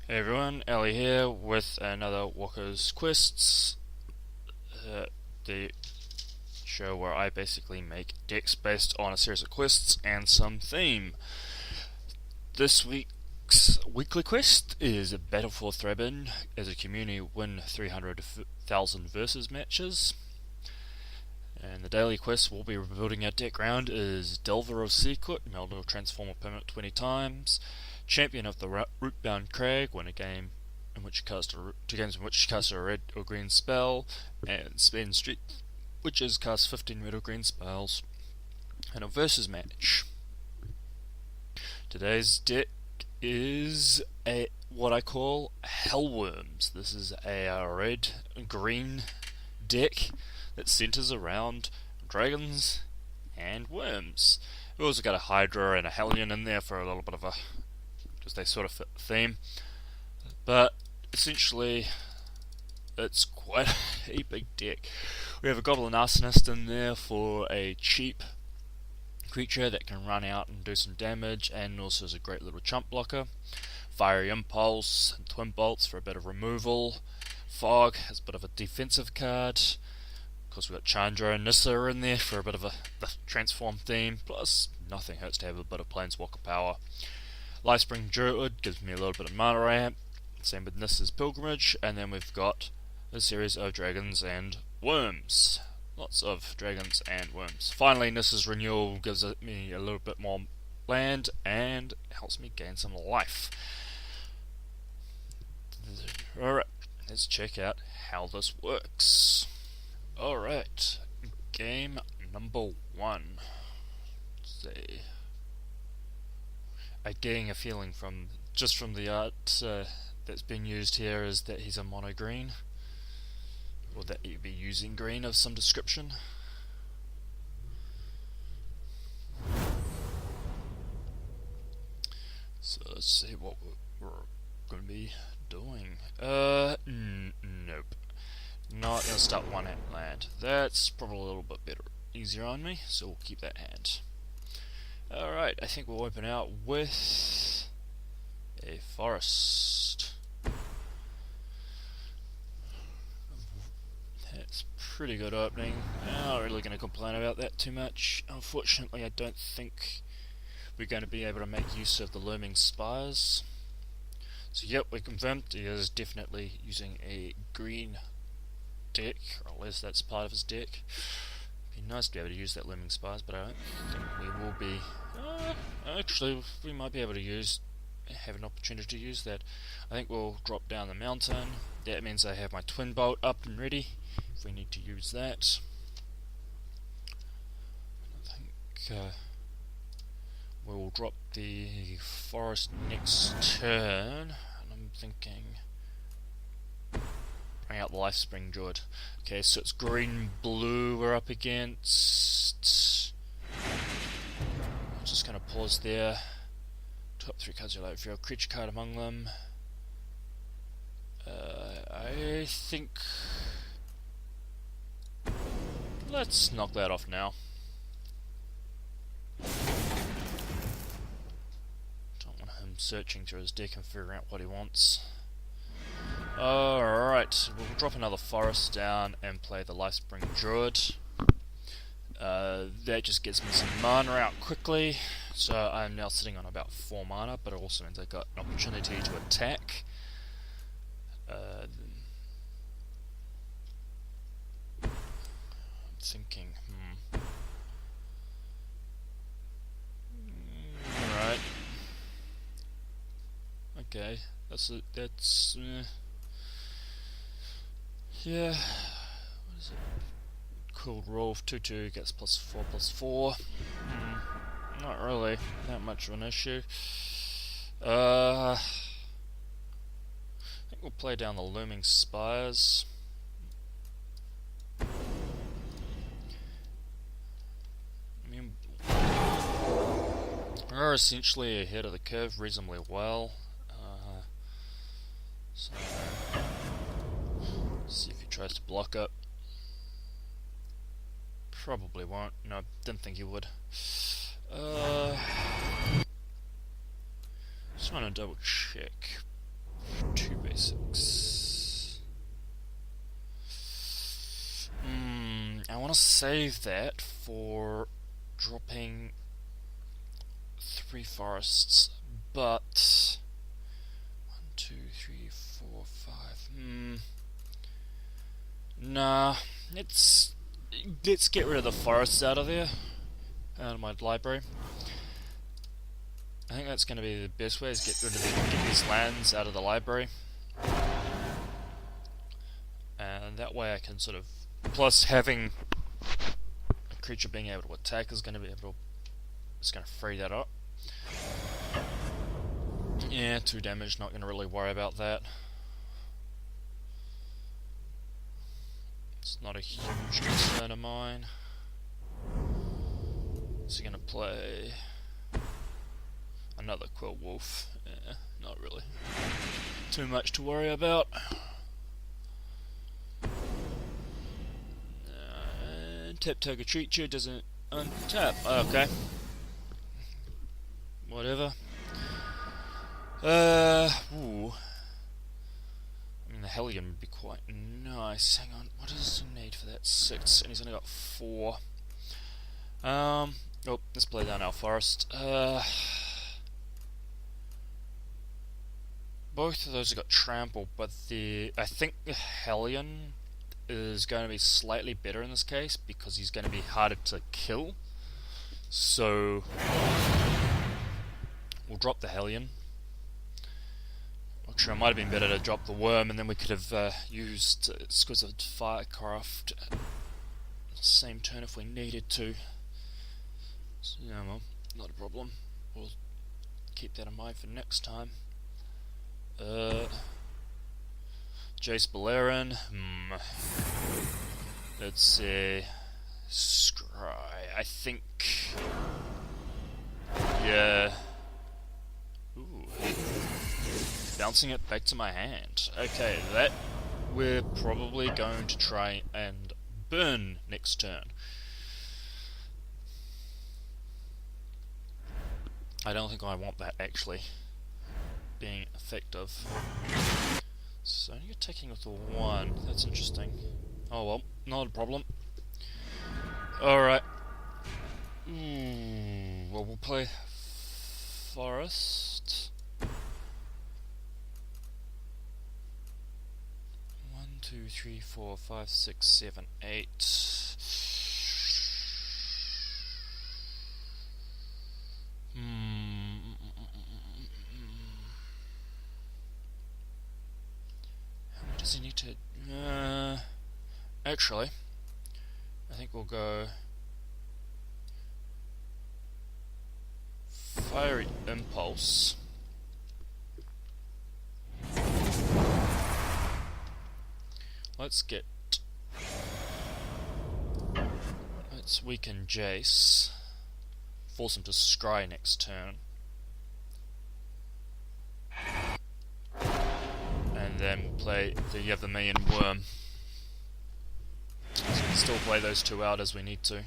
Hey everyone, Ellie here with another Walker's Quests, the show where I basically make decks based on a series of quests and some theme. This week's weekly quest is Battle for Thraben as a community win 300,000 versus matches. And the daily quest we'll be rebuilding our deck round is Delver of Secret, Meldor transform a permanent 20 times, Champion of the Rootbound Crag, win a game in which you cast two games in which you cast a red or green spell, and Spend Street, which is cast 15 red or green spells, and a versus match. Today's deck is what I call Hellworms. This is a red-green deck that centers around dragons and worms. We've also got a Hydra and a Hellion in there for a little bit of a just they sort of fit the theme. But essentially, it's quite a big deck. We have a Goblin Arsonist in there for a cheap creature that can run out and do some damage, and also is a great little chump blocker. Fiery Impulse and Twin Bolts for a bit of removal. Fog has a bit of a defensive card. Of course, we've got Chandra and Nissa in there for a bit of the transform theme. Plus, nothing hurts to have a bit of Planeswalker power. Lifespring Druid gives me a little bit of mana ramp. Same with Nissa's Pilgrimage. And then we've got a series of dragons and worms. Lots of dragons and worms. Finally, Nissa's Renewal gives me a little bit more land and helps me gain some life. Alright, let's check out how this works. Alright, game number 1. See. I'm getting a feeling from the art that's been used here is that he's a mono green, or that he'd be using green of some description. So let's see what we're going to be doing. Nope. Not gonna start one hand land. That's probably a little bit better, easier on me. So we'll keep that hand. Alright, I think we'll open out with a forest. That's pretty good opening. I'm not really going to complain about that too much. Unfortunately, I don't think we're going to be able to make use of the looming spires. So yep, we confirmed he is definitely using a green deck, or at least that's part of his deck. It'd be nice to be able to use that looming spires, but I don't think we will be. Actually, we might be able to have an opportunity to use that. I think we'll drop down the mountain. That means I have my twin bolt up and ready if we need to use that. I think we'll drop the forest next turn, and I'm thinking bring out the Lifespring Druid. Okay, so it's green blue we're up against. I'm just going to pause there. Top 3 cards you like for your creature card among them. I think let's knock that off now. Don't want him searching through his deck and figuring out what he wants. Alright, we'll drop another forest down and play the Lifespring Druid. That just gets me some mana out quickly, so I'm now sitting on about 4 mana, but it also means I got an opportunity to attack. I'm thinking, Alright. Okay, yeah. What is it? Cool roll of 2/2 gets +4/+4. Not really that much of an issue. I think we'll play down the looming spires. I mean, we're essentially ahead of the curve reasonably well. So see if he tries to block it. Probably won't. No, didn't think he would. Just want to double check. Two basics. I want to save that for dropping 3 forests, but 1, 2, 3, 4, 5. Nah, let's get rid of the forests out of there, out of my library. I think that's going to be the best way, is get these lands out of the library, and that way I can sort of. Plus, having a creature being able to attack is going to be able to. It's going to free that up. Yeah, 2 damage. Not going to really worry about that. It's not a huge concern of mine. So you're going to play another Quill Wolf. Yeah, not really too much to worry about. Tap target creature doesn't untap. Okay. Whatever. Ooh. I mean, the Hellion would be quite nice. Hang on, what does he need for that? 6, and he's only got 4. Oh, let's play down our forest. Both of those have got trample, but I think the Hellion is going to be slightly better in this case because he's going to be harder to kill. So we'll drop the Hellion. Actually, it might have been better to drop the Wurm, and then we could have used Exquisite Firecraft the same turn if we needed to. So, yeah, well, not a problem. We'll keep that in mind for next time. Jace Balerion. Let's see. Scry. I think. Yeah. Ooh. Bouncing it back to my hand. Okay, that we're probably going to try and burn next turn. I don't think I want that actually being effective. So you're taking with the 1. That's interesting. Oh well, not a problem. Alright. Well, we'll play Forest. 1, 2, 3, 4, 5, 6, 7, 8. How much does he need to? Actually, I think we'll go Fiery Impulse. Let's weaken Jace. Force him to scry next turn. And then you have the main Wurm. So we can still play those 2 out as we need to.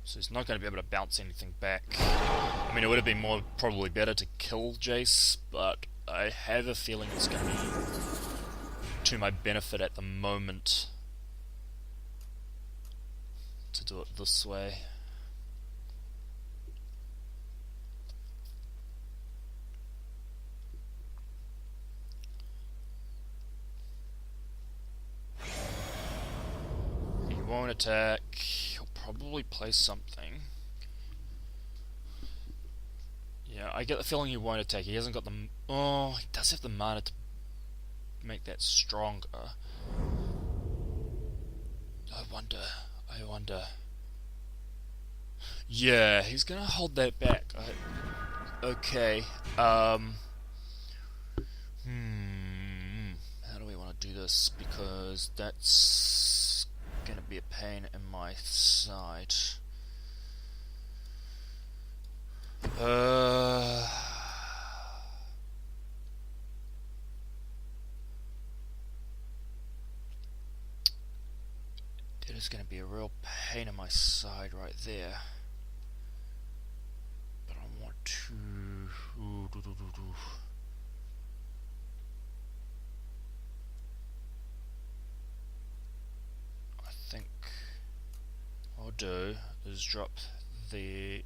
So he's not going to be able to bounce anything back. I mean, it would have been probably better to kill Jace, but I have a feeling it's going to be to my benefit at the moment to do it this way. He won't attack. He'll probably play something. Yeah, I get the feeling he won't attack. He hasn't got the... Oh, he does have the mana to make that stronger. I wonder. Yeah, he's gonna hold that back. Okay. How do we want to do this? Because that's gonna be a pain in my side. It is going to be a real pain in my side right there. I think what I'll do is drop the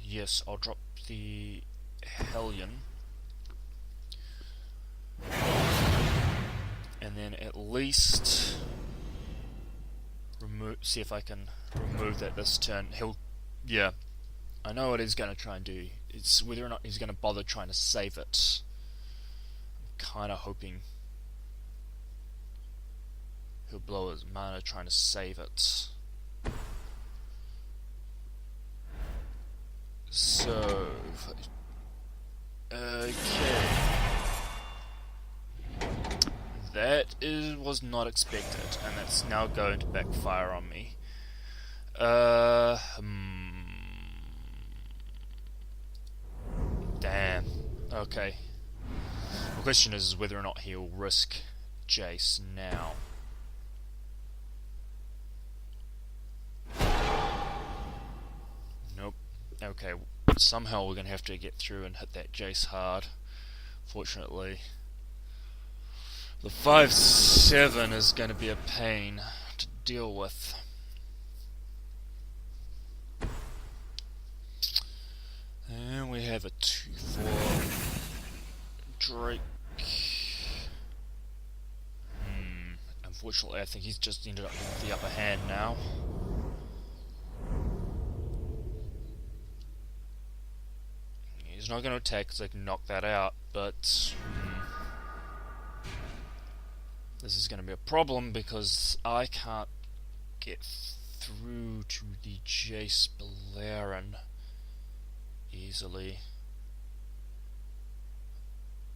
yes, I'll drop the Hellion, and then at least see if I can remove that this turn. Yeah, I know what he's going to try and do. It's whether or not he's going to bother trying to save it. I'm kind of hoping he'll blow his mana trying to save it. So, okay, that was not expected, and that's now going to backfire on me. Damn. Okay. The question is whether or not he'll risk Jace now. Nope. Okay. Somehow we're gonna have to get through and hit that Jace hard. Fortunately, the 5/7 is going to be a pain to deal with. And we have a 2/4 Drake. Unfortunately, I think he's just ended up with the upper hand now. He's not going to attack because I can knock that out, but this is going to be a problem because I can't get through to the Jace Balerion easily.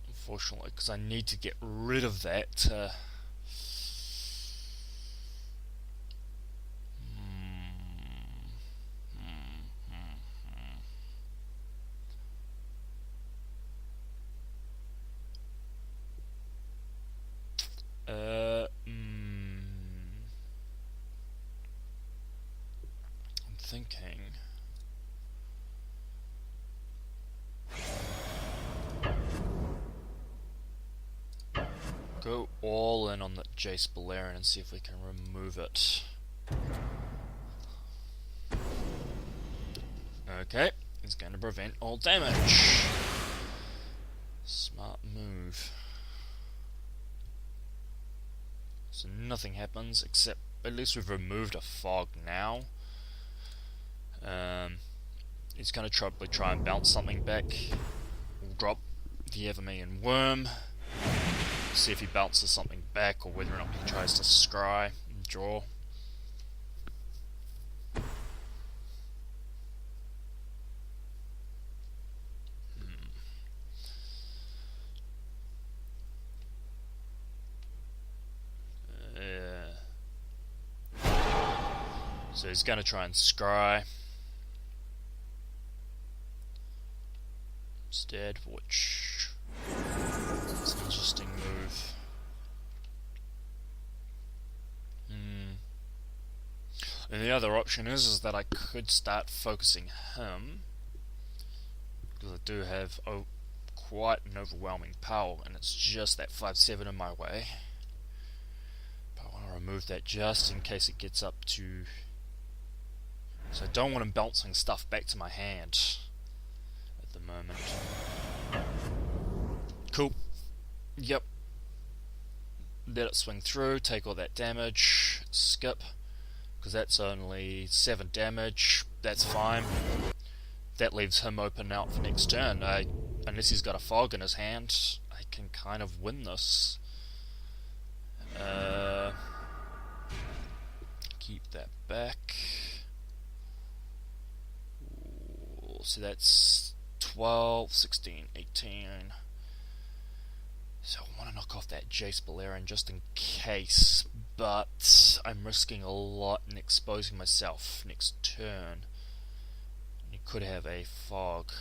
Unfortunately, because I need to get rid of that. I'm thinking. Go all in on the Jace Balerion and see if we can remove it. Okay, he's going to prevent all damage. Smart move. So nothing happens, except at least we've removed a fog now. He's going to probably try and bounce something back. We'll drop the Evermean Wurm. See if he bounces something back or whether or not he tries to scry and draw. So he's going to try and scry instead, which is an interesting move. And the other option is that I could start focusing him, because I do have quite an overwhelming power, and it's just that 5/7 in my way. But I want to remove that just in case it gets up to. So I don't want him bouncing stuff back to my hand at the moment. Cool. Yep. Let it swing through, take all that damage, skip, because that's only 7 damage. That's fine. That leaves him open out for next turn. Unless he's got a fog in his hand, I can kind of win this. Keep that back. So that's 12, 16, 18. So I want to knock off that Jace Balerion just in case, but I'm risking a lot in exposing myself next turn. You could have a fog.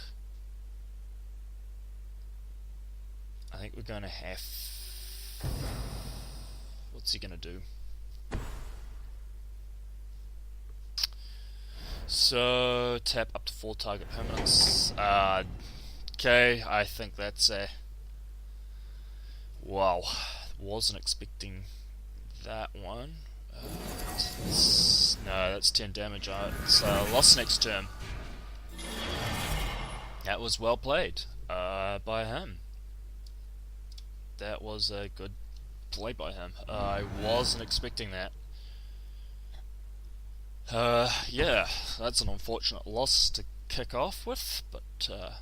I think we're going to have. What's he going to do? So tap up to 4 target permanents. Okay, I think that's a... Wow, wasn't expecting that one. No, that's 10 damage. It's lost next turn. That was well played by him. That was a good play by him. I wasn't expecting that. Yeah, that's an unfortunate loss to kick off with, but yeah.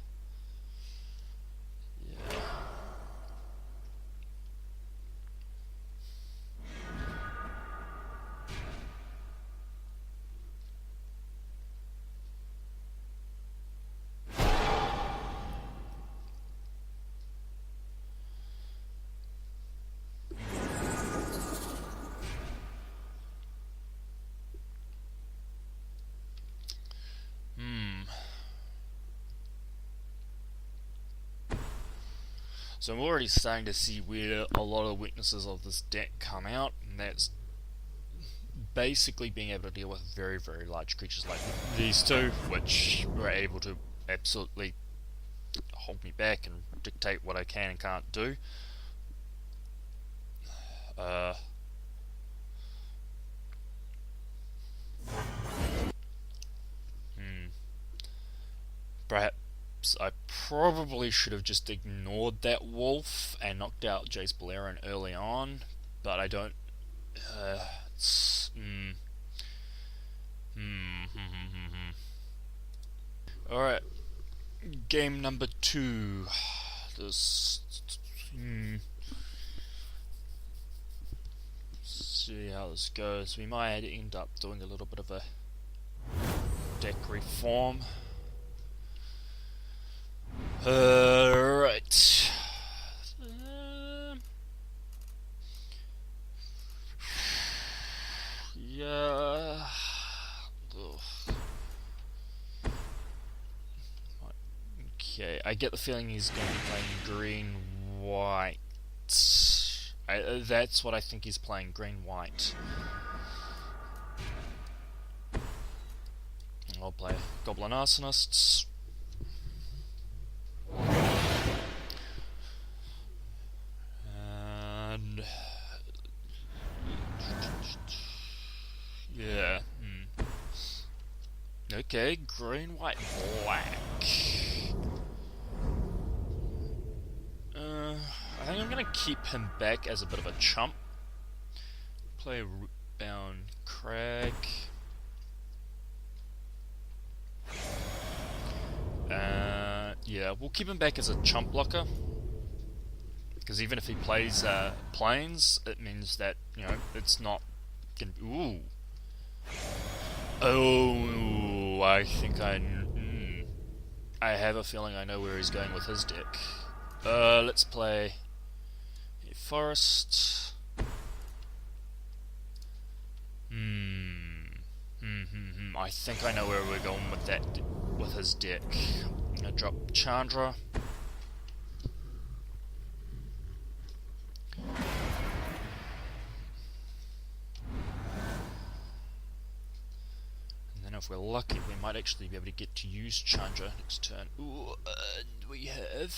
So I'm already starting to see where a lot of the weaknesses of this deck come out, and that's basically being able to deal with very, very large creatures like these two, which were able to absolutely hold me back and dictate what I can and can't do. Perhaps I probably should have just ignored that wolf and knocked out Jace Balerion early on, but I don't. Alright, game number 2. This. See how this goes. We might end up doing a little bit of a deck reform. Right. Yeah. Okay, I get the feeling he's going to be playing green-white. That's what I think he's playing, green-white. I'll play Goblin Arsonists. And... yeah. Okay, green, white, black. I think I'm gonna keep him back as a bit of a chump. Play Rootbound Crag. Yeah, we'll keep him back as a chump blocker. Because even if he plays planes, it means that, you know, it's not gonna be... Ooh. Oh, I think I have a feeling I know where he's going with his deck. Let's play a forest. I think I know where we're going with that, with his deck. I'm gonna drop Chandra. If we're lucky, we might actually be able to get to use Chandra next turn. Ooh, and we have...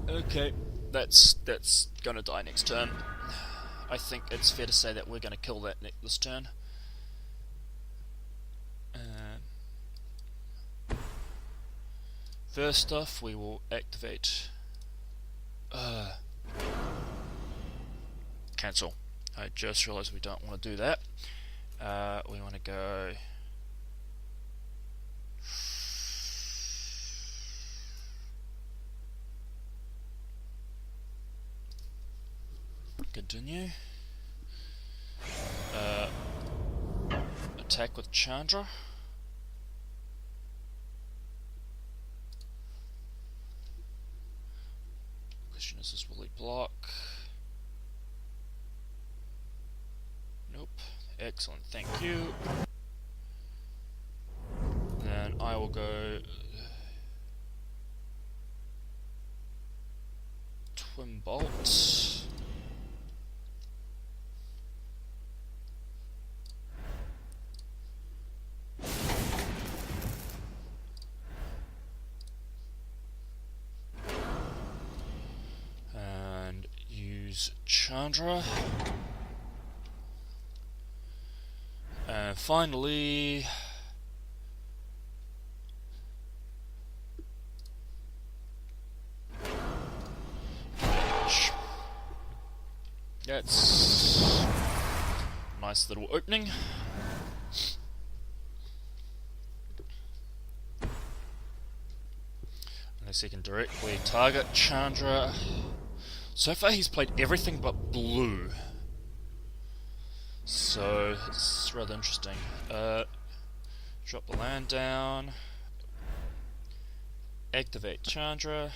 okay, that's gonna die next turn. I think it's fair to say that we're gonna kill that this turn. First off, we will activate... cancel. I just realised we don't want to do that. We want to go... continue. Attack with Chandra. Question is, will he block? Nope. Excellent, thank you. Then I will go... Twin Bolt. use Chandra. And finally, that's a nice little opening. Unless he can directly target Chandra. So far he's played everything but blue. So it's rather interesting. Drop the land down. Activate Chandra.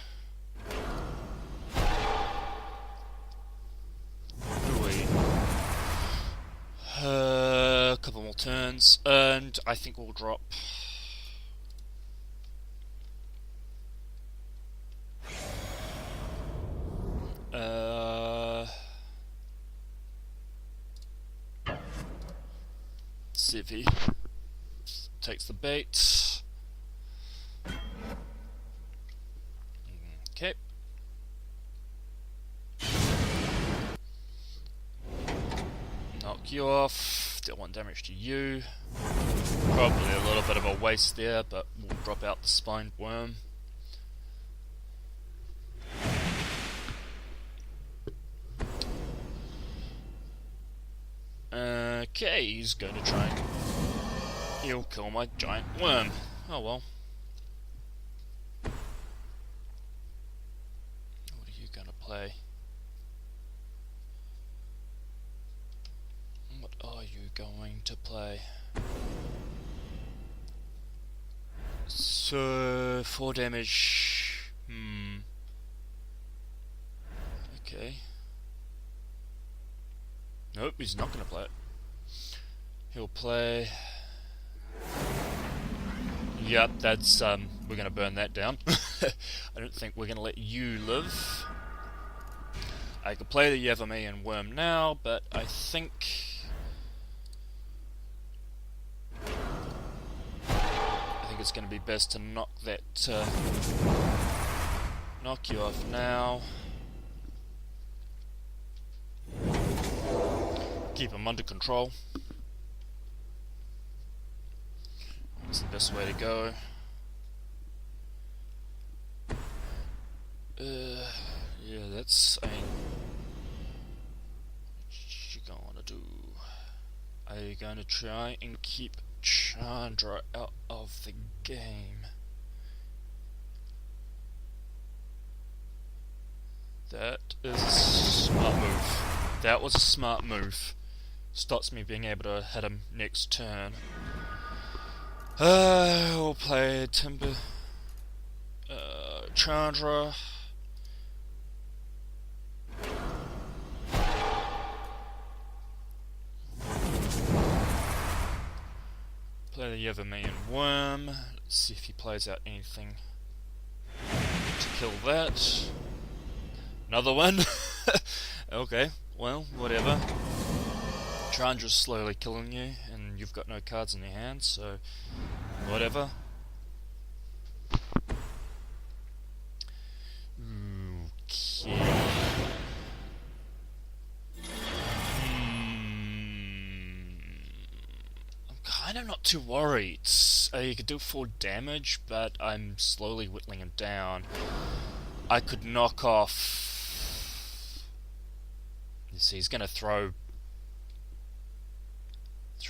A couple more turns, and I think we'll drop. See if he takes the bait. Okay. Knock you off. Deal 1 damage to you. Probably a little bit of a waste there, but we'll drop out the spined worm. Okay, he's going to try and he'll kill my giant worm. Oh well. What are you going to play? What are you going to play? So, 4 damage. Okay. Nope, he's not going to play it. He'll play. Yep, that's we're going to burn that down. I don't think we're going to let you live. I could play the Yavame and Wurm now, but I think it's going to be best to knock that knock you off now. Keep him under control. That's the best way to go. Yeah, that's what you gonna do? Are you gonna try and keep Chandra out of the game? That is a smart move. That was a smart move. Stops me being able to hit him next turn. We'll play Timber. Chandra. Play the Yavame and Wurm. Let's see if he plays out anything to kill that. Another one? Okay, well, whatever. Chandra's slowly killing you, and you've got no cards in your hand, so whatever. Okay. I'm kind of not too worried. You could do 4 damage, but I'm slowly whittling him down. I could knock off. You see, he's going to throw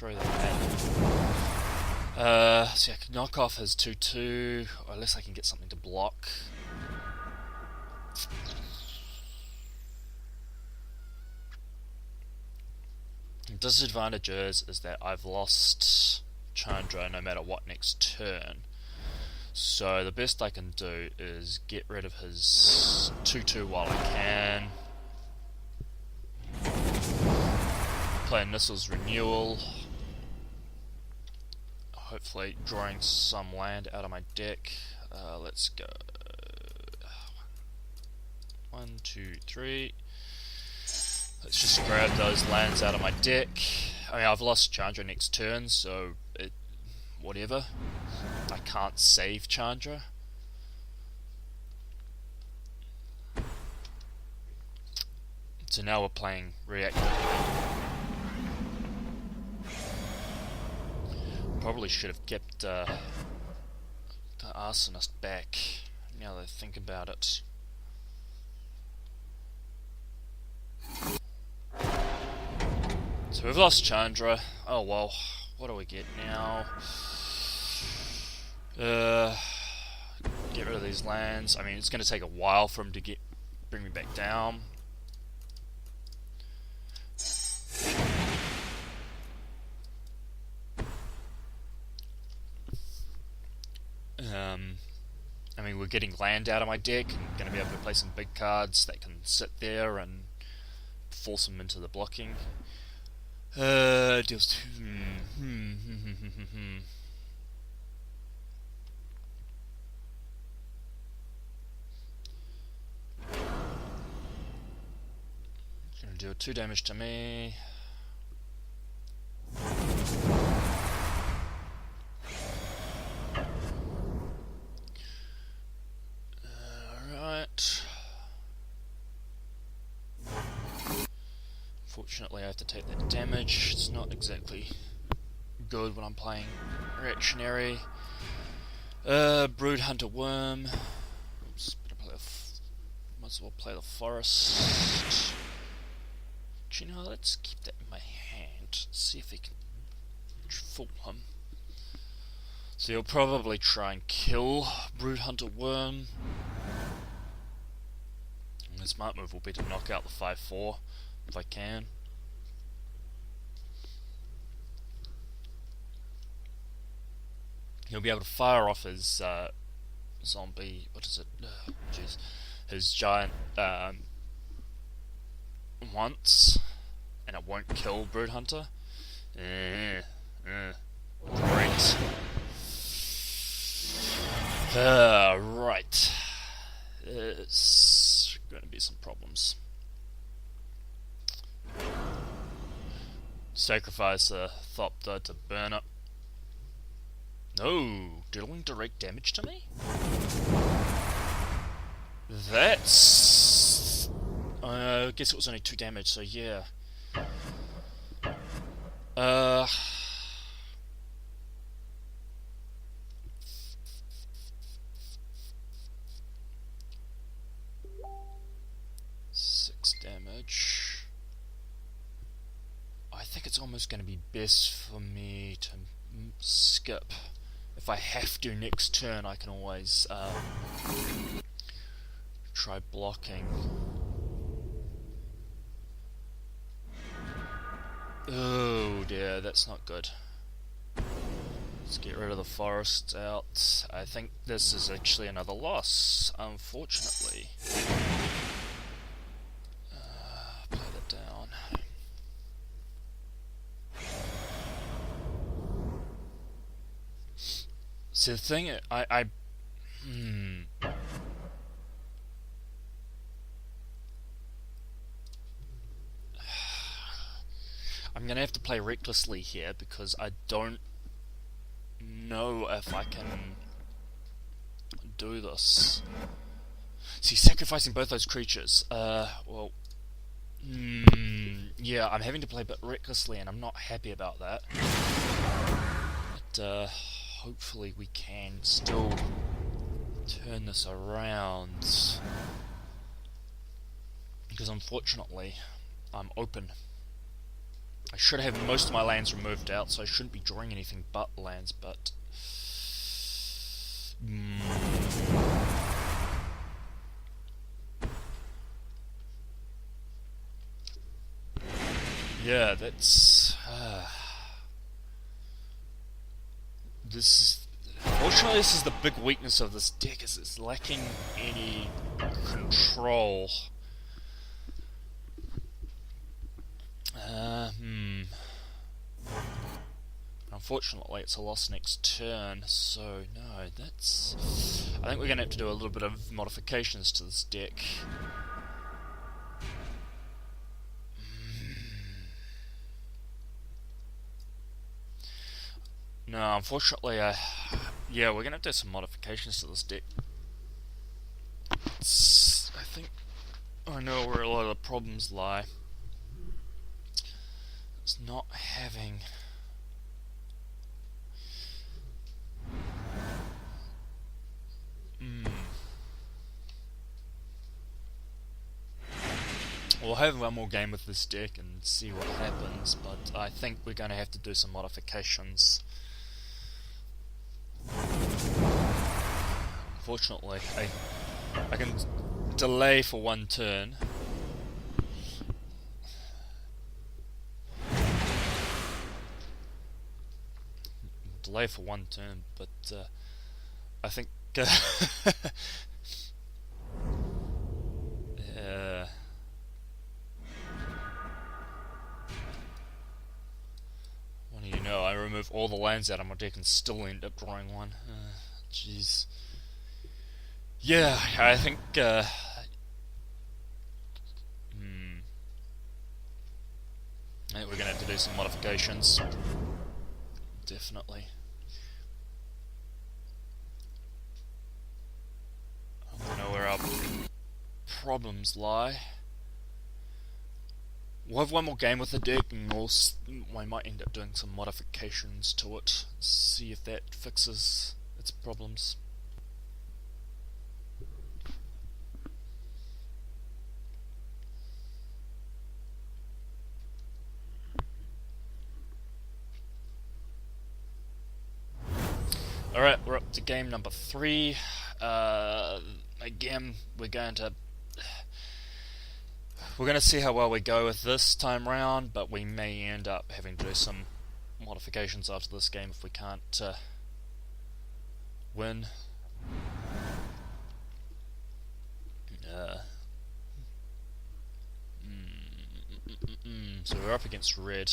that. See, I could knock off his 2/2, or unless I can get something to block. The disadvantage is that I've lost Chandra no matter what next turn. So the best I can do is get rid of his 2/2 while I can. Play Nissel's Renewal. Hopefully drawing some land out of my deck. Let's go. 1, 2, 3. Let's just grab those lands out of my deck. I mean, I've lost Chandra next turn, so whatever. I can't save Chandra. So now we're playing reactive. Probably should have kept the arsonist back, now that I think about it. So we've lost Chandra. Oh well, what do we get now? Get rid of these lands. I mean, it's going to take a while for him to bring me back down. I mean, we're getting land out of my deck. I'm going to be able to play some big cards that can sit there and force them into the blocking. Deals two. Gonna do 2 damage to me. Alright. Fortunately, I have to take that damage. It's not exactly good when I'm playing reactionary. Brood Hunter Wurm. Oops, might as well play the forest. Do you know, let's keep that in my hand. See if we can fool him. So he'll probably try and kill Brood Hunter Wurm. And the smart move will be to knock out the 5/4 if I can. He'll be able to fire off his zombie. What is it? Jeez, his giant once, and it won't kill Brood Hunter. Great. Right. There's going to be some problems. Sacrifice a Thopter to burn up. No, dealing direct damage to me? That's... I guess it was only 2 damage, so yeah. 6 damage. I think it's almost going to be best for me to skip. If I have to next turn, I can always try blocking. Oh dear, that's not good. Let's get rid of the forest out. I think this is actually another loss, unfortunately. Play that down. So the thing, I'm gonna have to play recklessly here because I don't know if I can do this. See, sacrificing both those creatures. Well, yeah, I'm having to play a bit recklessly, and I'm not happy about that. But hopefully we can still turn this around, because unfortunately I'm open. I should have most of my lands removed out, so I shouldn't be drawing anything but lands, but yeah, that's fortunately this is the big weakness of this deck, is it's lacking any control. Unfortunately, it's a loss next turn, so no, that's... I think we're going to have to do a little bit of modifications to this deck. No, unfortunately, yeah, we're going to have to do some modifications to this deck. I think... I know where a lot of the problems lie. It's not having... We'll have one more game with this deck and see what happens, but I think we're going to have to do some modifications. Unfortunately, I can delay for one turn. Delay for one turn, but I think what do you know? I remove all the lands out of my deck and still end up drawing one. Jeez. Yeah, I think. I think we're gonna have to do some modifications. Definitely. I don't know where our problems lie. We'll have one more game with the deck, and we might end up doing some modifications to it. See if that fixes its problems. Alright, we're up to game number 3. Again, we're going to see how well we go with this time round, but we may end up having to do some modifications after this game if we can't win. So we're up against red.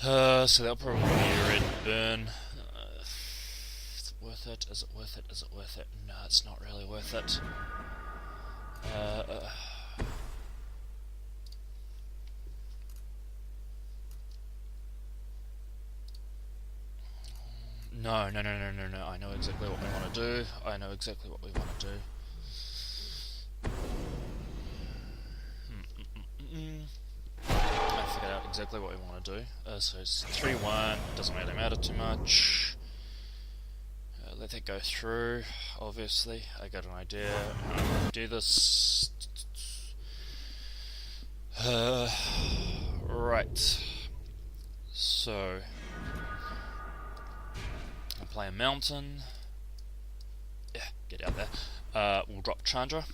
So that'll probably be a red burn. Is it worth it? Is it worth it? Is it worth it? No, it's not really worth it. No. I know exactly what we want to do. I figured out exactly what we want to do. So it's 3-1. Doesn't really matter too much. Let that go through. Obviously, I got an idea. I'm gonna do this. Right. So I'll play a mountain. Yeah, get out there. We'll drop Chandra.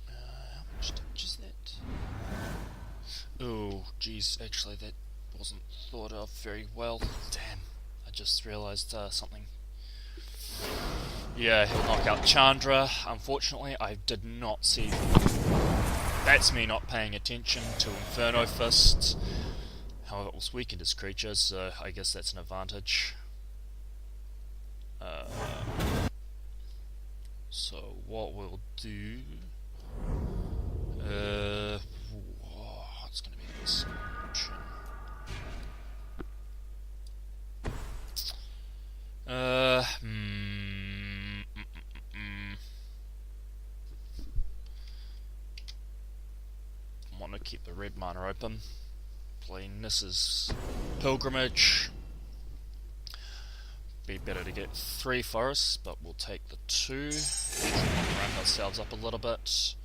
How much damage is that? Oh, geez, actually that wasn't thought of very well. Damn, I just realised something. Yeah, he'll knock out Chandra. Unfortunately, I did not see... That's me not paying attention to Inferno Fist. However, it was weakened his creatures, so I guess that's an advantage. So what we'll do... it's gonna be this option. Want to keep the red mana open. Play Nissa's Pilgrimage. Be better to get 3 forests, but we'll take the 2. Ramp ourselves up a little bit.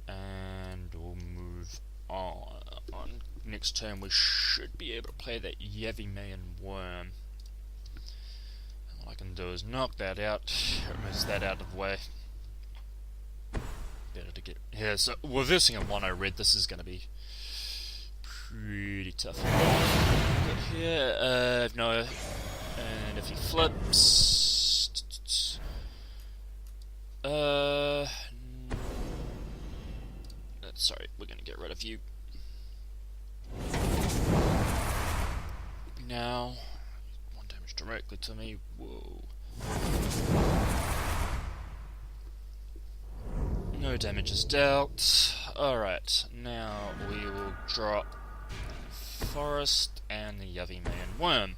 And we'll move on. Next turn we should be able to play that Yavimay Wurm. And what I can do is knock that out, moves that out of the way. Better to get... Yeah, so reversing a mono red, this is going to be pretty tough. Good here, no, and if he flips... sorry, we're going to get rid of you. Now, 1 damage directly to me, whoa. No damage is dealt. Alright, now we will drop Forest and the Yavimay Wurm.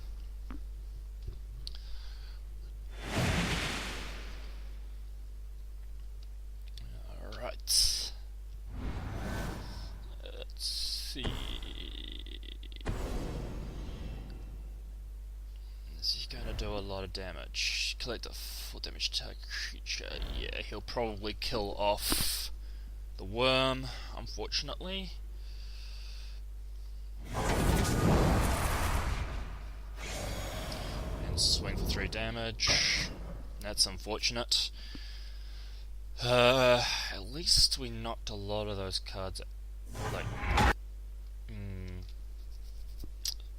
do a lot of damage. Collect a full damage target creature. Yeah, he'll probably kill off the Wurm, unfortunately. And swing for 3 damage. That's unfortunate. At least we knocked a lot of those cards like,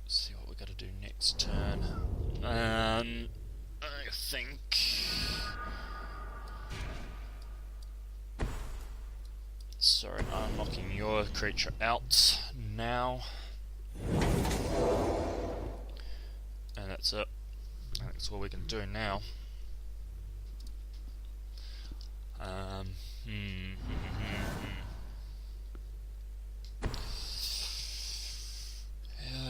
see what we gotta do next turn. I think sorry, I'm knocking your creature out now. And that's it. I think that's all we can do now.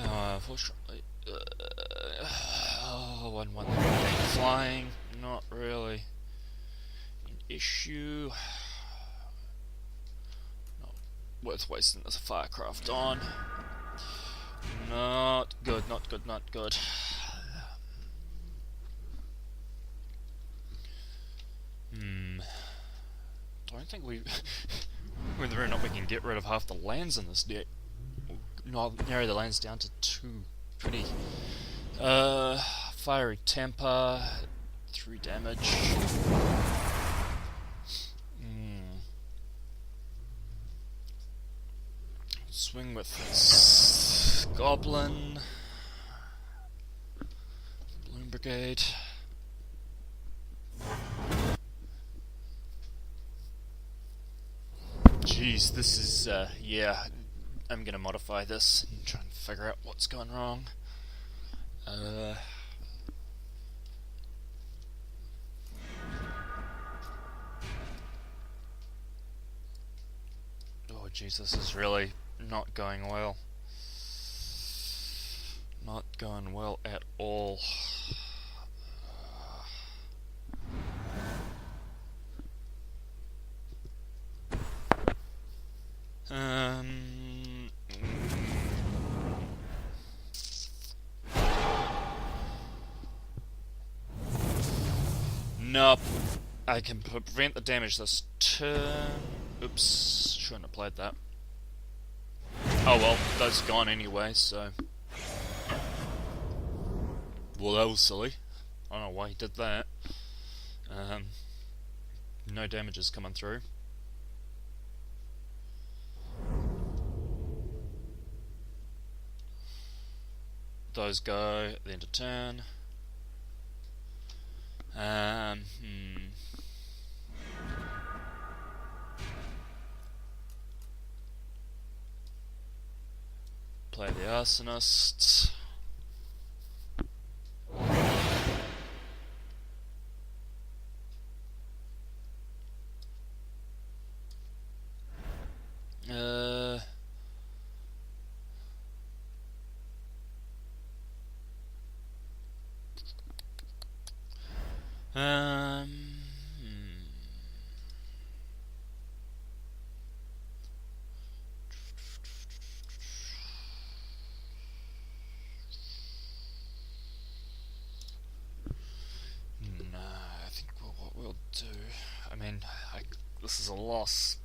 Yeah, unfortunately, 1/1 flying, not really an issue. Not worth wasting this firecraft on. Not good, not good, not good. Don't think we whether or not we can get rid of half the lands in this deck. Narrow the lands down to 220. Fiery Temper, 3 damage. Swing with Goblin. Balloon Brigade. Jeez, this is, yeah, I'm gonna modify this and try and figure out what's going wrong. Oh jeez, this is really not going well. Not going well at all. Nope. I can prevent the damage this turn. Oops, shouldn't have played that. Oh well, that's gone anyway, so... Well, that was silly. I don't know why he did that. No damage is coming through. Those go at the end of turn. Play the Arsonist. No, I think what we'll do. I mean, this is a loss.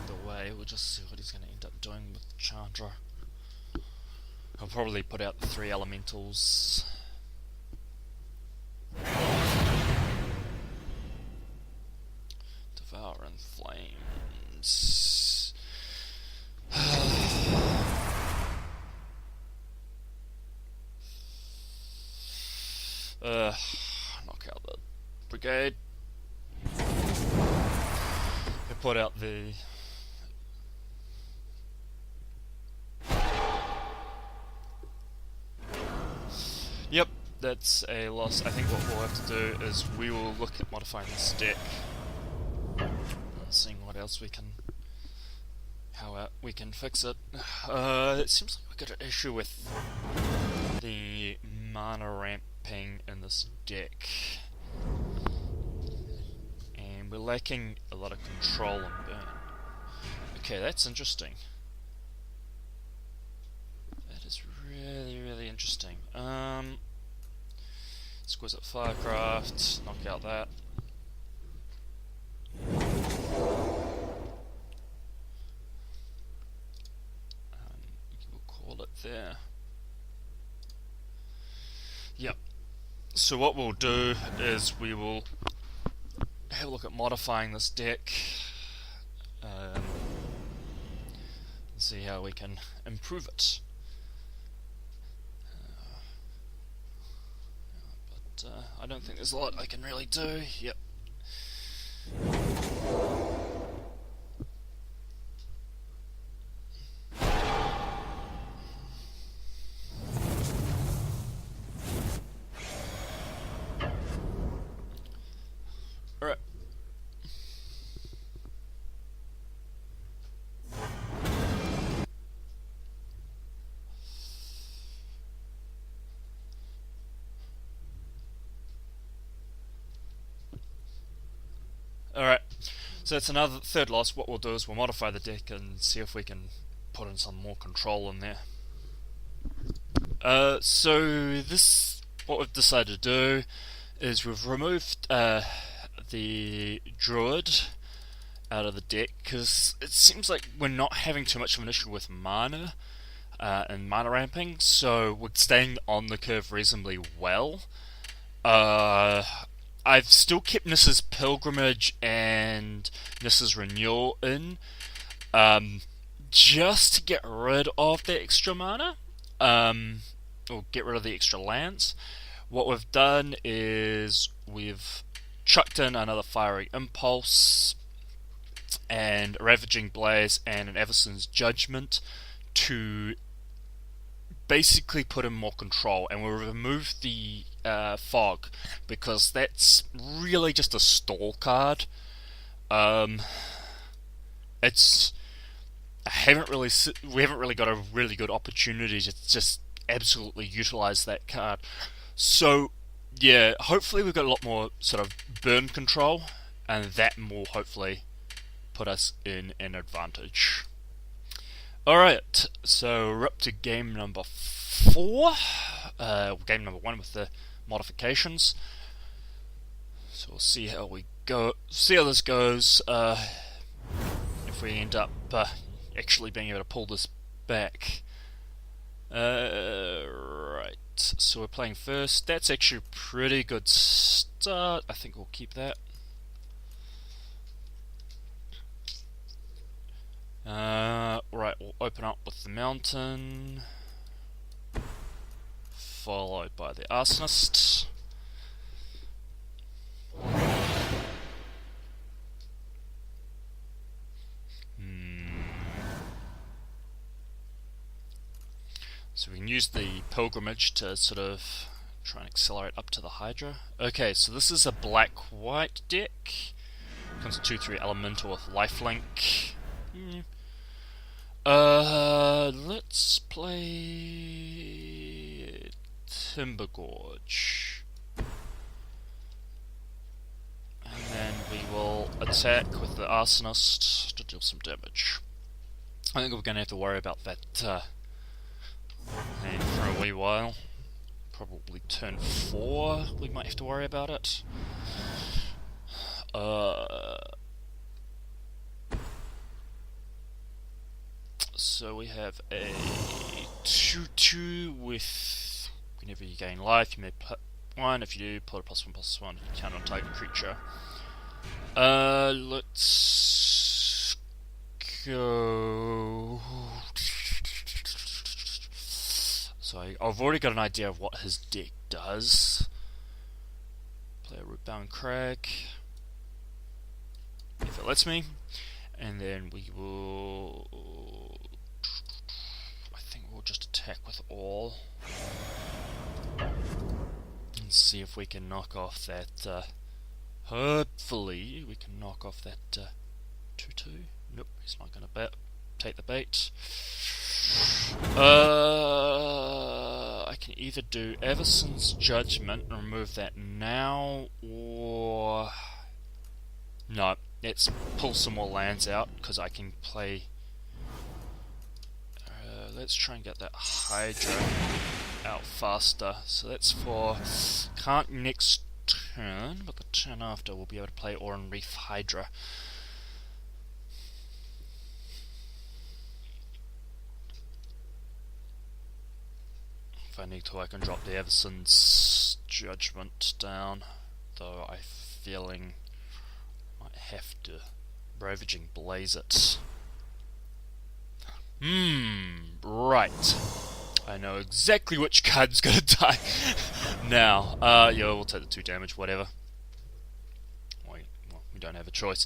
The way we'll just see what he's going to end up doing with Chandra. He'll probably put out the 3 elementals. Devour and Flames. Knock out the brigade. They put out the... Yep, that's a loss. I think what we'll have to do is we will look at modifying this deck and seeing what else we can... how we can fix it. It seems like we've got an issue with the mana ramping in this deck. And we're lacking a lot of control and burn. Okay, that's interesting. That is really, really interesting. Exquisite Firecraft, knock out that. We'll call it there. Yep. So what we'll do is we will have a look at modifying this deck. See how we can improve it. But I don't think there's a lot I can really do. Yep. Alright. Alright, so that's another third loss. What we'll do is we'll modify the deck and see if we can put in some more control in there. So this, what we've decided to do is we've removed the Druid out of the deck because it seems like we're not having too much of an issue with mana and mana ramping, so we're staying on the curve reasonably well. I've still kept Nissa's Pilgrimage and Nissa's Renewal in, just to get rid of the extra mana, or get rid of the extra lands. What we've done is we've chucked in another Fiery Impulse, and a Ravaging Blaze, and an Everson's Judgment to basically put in more control, and we'll remove the Fog because that's really just a stall card. It's we haven't really got a really good opportunity to just absolutely utilize that card. So yeah, hopefully we've got a lot more sort of burn control, and that will hopefully put us in an advantage. Alright, so we're up to game number 4. Game number 1 with the modifications. So we'll see how we go. See how this goes. If we end up actually being able to pull this back. Right. So we're playing first. That's actually a pretty good start. I think we'll keep that. Right, we'll open up with the Mountain, followed by the Arsonist. So we can use the Pilgrimage to sort of try and accelerate up to the Hydra. Okay, so this is a black-white deck. Comes 2/3 Elemental with lifelink. Let's play Timber Gorge. And then we will attack with the Arsonist to deal some damage. I think we're going to have to worry about that and for a wee while. Probably turn 4 we might have to worry about it. So we have a 2/2 with whenever you gain life, you may put 1. If you do, put a +1/+1 count on target creature. Let's go. So I've already got an idea of what his deck does. Play a Rootbound Crag, if it lets me, and then we will. I think we'll just attack with all and see if we can knock off that. Hopefully, we can knock off that 2/2. Nope, he's not going to take the bait. I can either do Everson's Judgment and remove that now, or no, let's pull some more lands out because I can play. Let's try and get that Hydra. out faster. So that's for can't next turn, but the turn after we'll be able to play Auron Reef Hydra. If I need to, I can drop the Everson's Judgment down, though I'm feeling might have to Ravaging Blaze it. Right. I know exactly which card's gonna die. Now, yeah, we'll take the 2 damage, whatever. Well, we don't have a choice.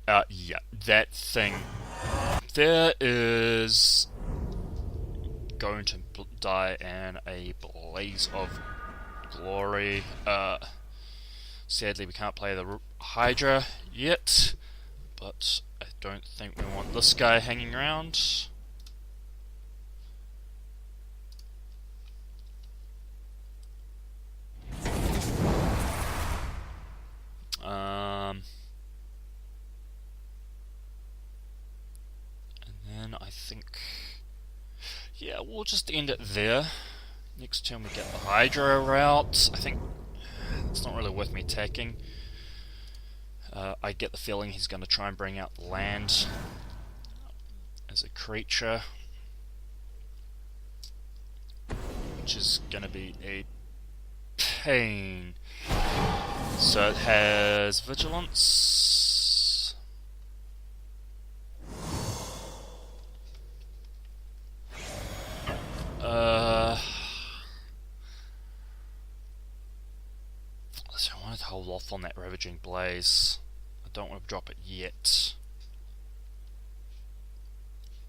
Yeah, that thing there is going to die in a blaze of glory. Sadly, we can't play the Hydra yet, but I don't think we want this guy hanging around. And then I think, yeah, we'll just end it there. Next turn we get the Hydra out. I think it's not really worth me attacking. I get the feeling he's going to try and bring out land as a creature, which is going to be a pain. So it has Vigilance. So I wanted to hold off on that Ravaging Blaze. I don't want to drop it yet.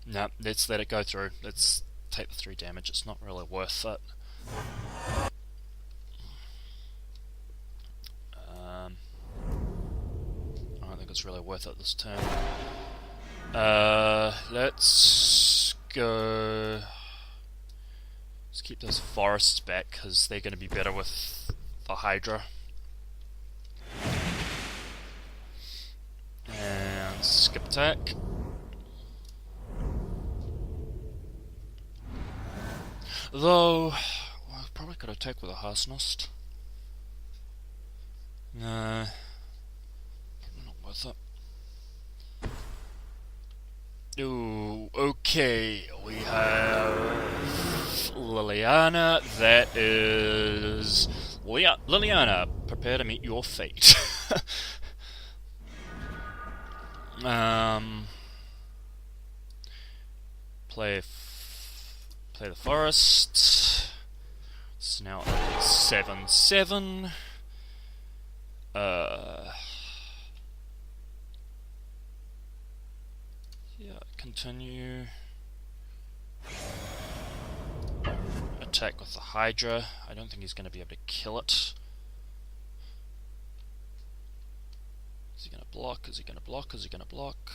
No, let's let it go through. Let's take the 3 damage. It's not really worth it. I don't think it's really worth it this turn. Let's go. Let's keep those forests back because they're going to be better with the Hydra. And skip attack. Though, well, I probably could attack with a Harsnost. No, probably not worth it. Ooh, okay, we have Liliana. That is Liliana. Prepare to meet your fate. Play the forest. It's now at 7/7. Yeah, continue. Attack with the Hydra. I don't think he's going to be able to kill it. Is he going to block? Is he going to block? Is he going to block?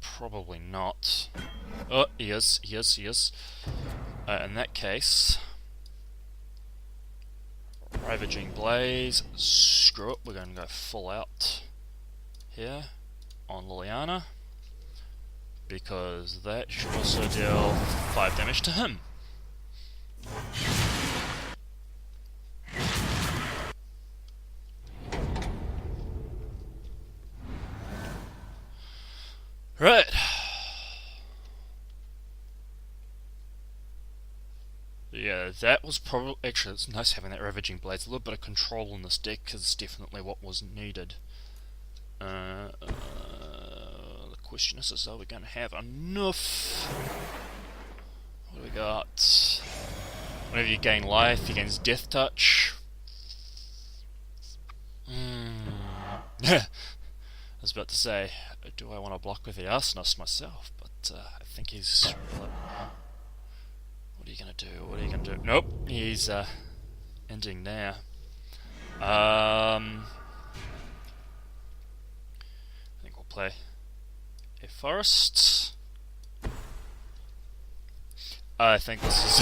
Probably not. Oh, he is. In that case, Ravaging Blaze. Screw it, we're going to go full out here on Liliana, because that should also deal 5 damage to him. Right. Yeah, that was probably... Actually, it's nice having that Ravaging Blades. A little bit of control in this deck is definitely what was needed. The question is are we going to have enough? What do we got? Whenever you gain life, he gains Death Touch. I was about to say, do I want to block with the Arsenos myself? But I think he's... What are you going to do? What are you going to do? Nope, he's ending now. I think we'll play a forest. I think this is...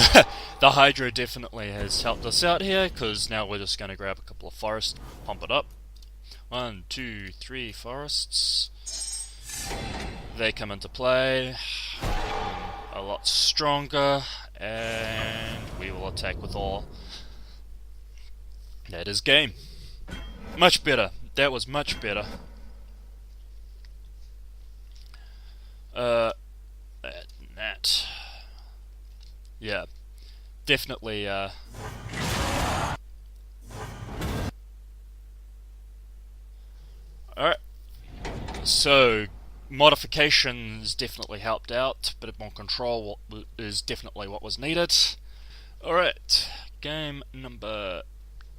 the Hydra definitely has helped us out here, because now we're just going to grab a couple of forests, pump it up. 1, 2, 3 forests. they come into play a lot stronger, and we will attack with all. That is game. Much better. That was much better. That. Yeah. Definitely, Alright. So, modifications definitely helped out. A bit more control is definitely what was needed. Alright. Game number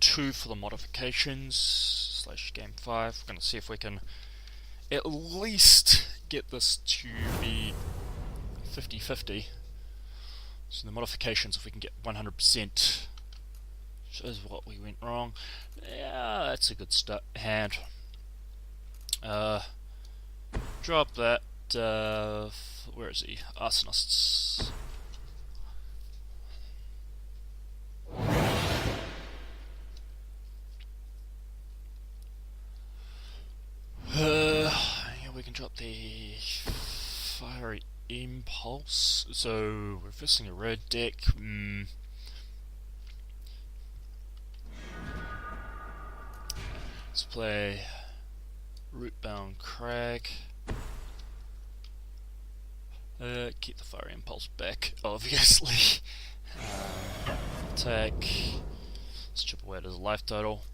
2 for the modifications. / game 5. We're going to see if we can at least get this to be 50-50. So the modifications, if we can get 100%, shows what we went wrong. Yeah, that's a good hand. Drop that. Where is he? Arsonists. Yeah, we can drop the fiery impulse. So we're facing a red deck. Let's play Rootbound Crag. Keep the fiery impulse back, obviously. Attack. Let's chip away at his life total.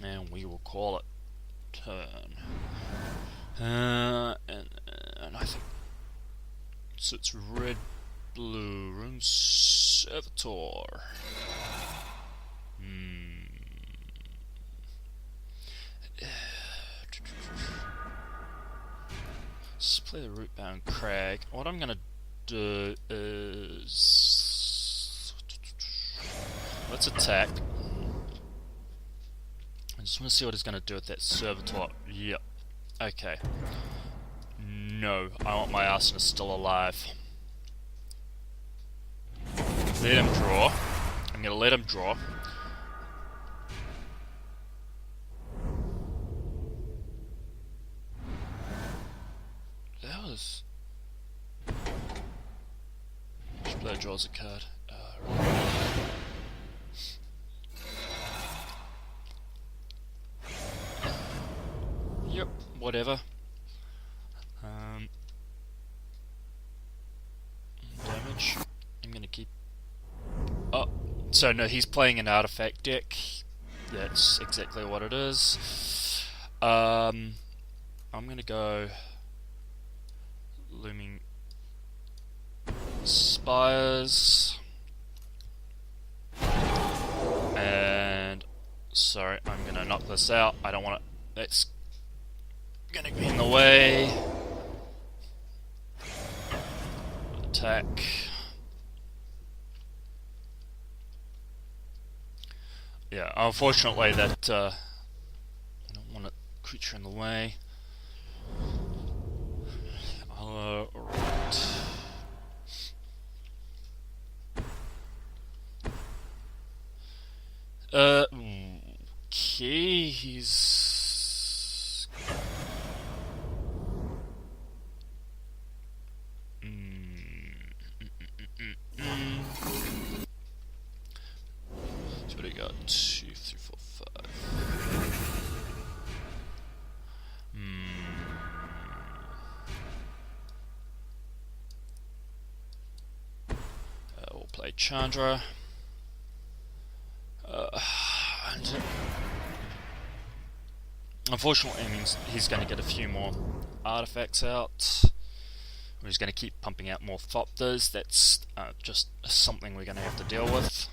And we will call it turn. And I think so. It's red, blue, Rune Servitor. Let's play the Rootbound Crag. What I'm gonna do is let's attack. I just want to see what he's going to do with that Servitor. Yep. Okay. No, I want my Arsonist still alive. Let him draw. I'm going to let him draw. That was... Each player draws a card. Yep, whatever. Damage. I'm gonna keep... Oh, so no, he's playing an artifact deck. That's exactly what it is. I'm gonna go... Looming Spires. And... Sorry, I'm gonna knock this out. I don't want it... That's gonna be in the way. Attack. Yeah, unfortunately that I don't want a creature in the way. Right. Okay, he's... So what do you got? 2, 3, 4, 5. We'll play Chandra. Unfortunately, it means he's going to get a few more artifacts out. He's going to keep pumping out more Thopters. That's just something we're going to have to deal with.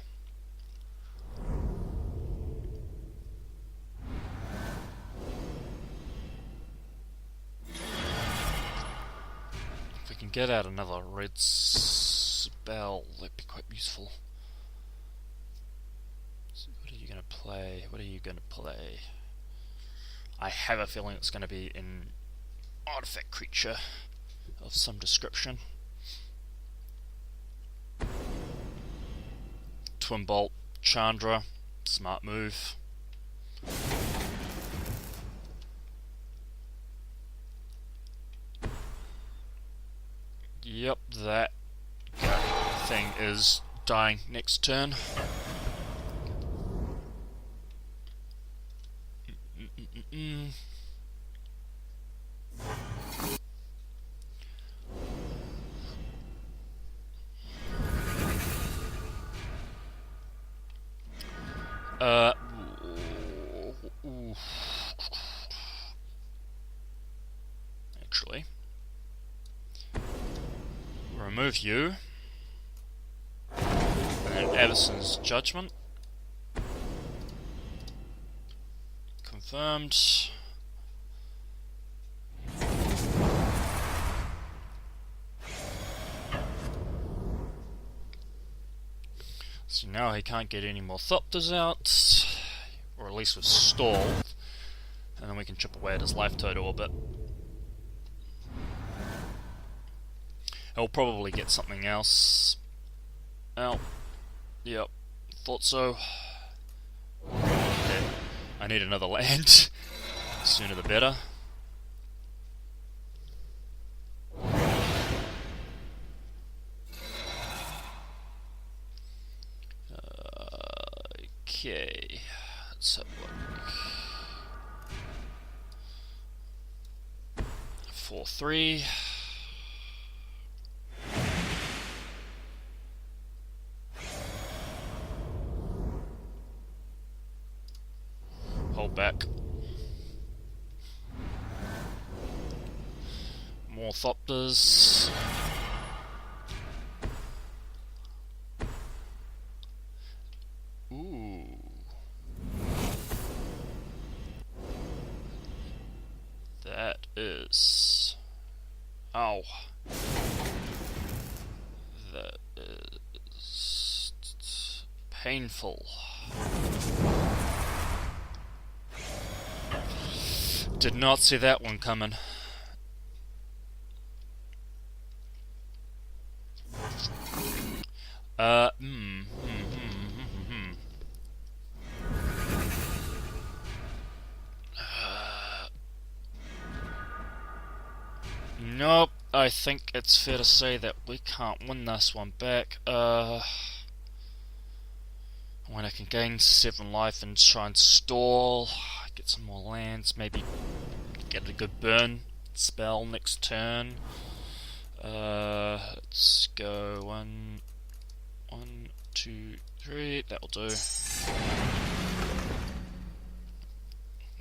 If we can get out another red spell, that'd be quite useful. So what are you going to play? What are you going to play? I have a feeling it's going to be an artifact creature of some description. Twin Bolt, Chandra. Smart move. Yep, that thing is dying next turn. Actually, remove you, and then Everson's Judgment. Confirmed. So now he can't get any more Thopters out, or at least we've stalled, and then we can chip away at his life total a bit. He'll probably get something else out. Yep, thought so. Okay. I need another land. Sooner the better. Okay, let's have a look. 4-3. Hold back. More Thopters. Ooh. That is... Ow. That is... painful. Did not see that one coming. Nope, I think it's fair to say that we can't win this one back. When I can gain 7 life and try and stall, get some more lands, maybe get a good burn spell next turn. Let's go 1, 2, 3, that'll do.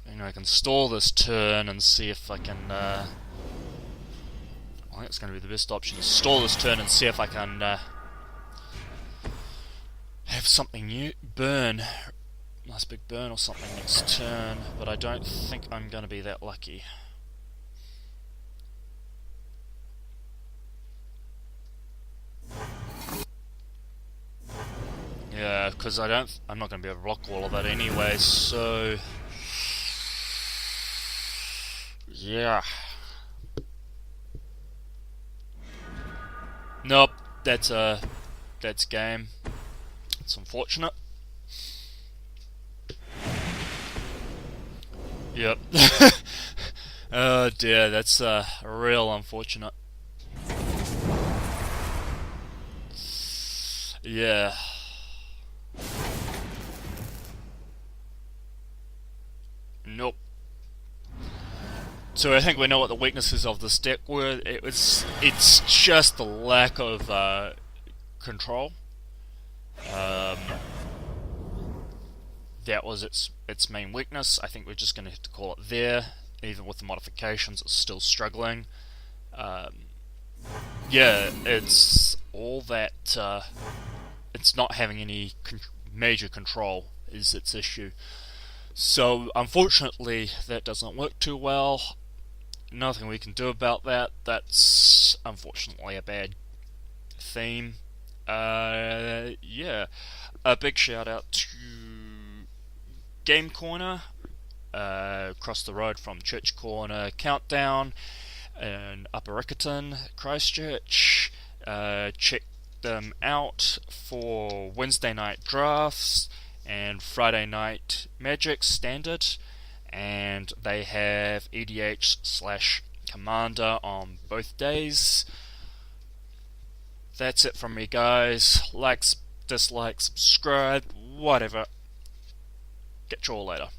And I can stall this turn and see if I can, I think it's going to be the best option, to stall this turn and see if I can have something new, burn, nice big burn or something next turn, but I don't think I'm going to be that lucky. Yeah, because I'm not going to be able to block all of that anyway, so yeah. Nope, that's game. It's unfortunate. Yep. Oh dear, that's real unfortunate. Yeah. Nope. So I think we know what the weaknesses of this deck were. It's just the lack of control. That was its main weakness. I think we're just going to have to call it there. Even with the modifications, it's still struggling. Yeah, it's all that it's not having any major control is its issue. So unfortunately, that doesn't work too well. Nothing we can do about that. That's unfortunately a bad theme. Yeah, a big shout out to Game Corner, across the road from Church Corner Countdown in Upper Riccarton, Christchurch. Check them out for Wednesday night drafts and Friday night Magic standard, and they have EDH/Commander on both days. That's it from me, guys. Likes, dislikes, subscribe, whatever. Catch you all later.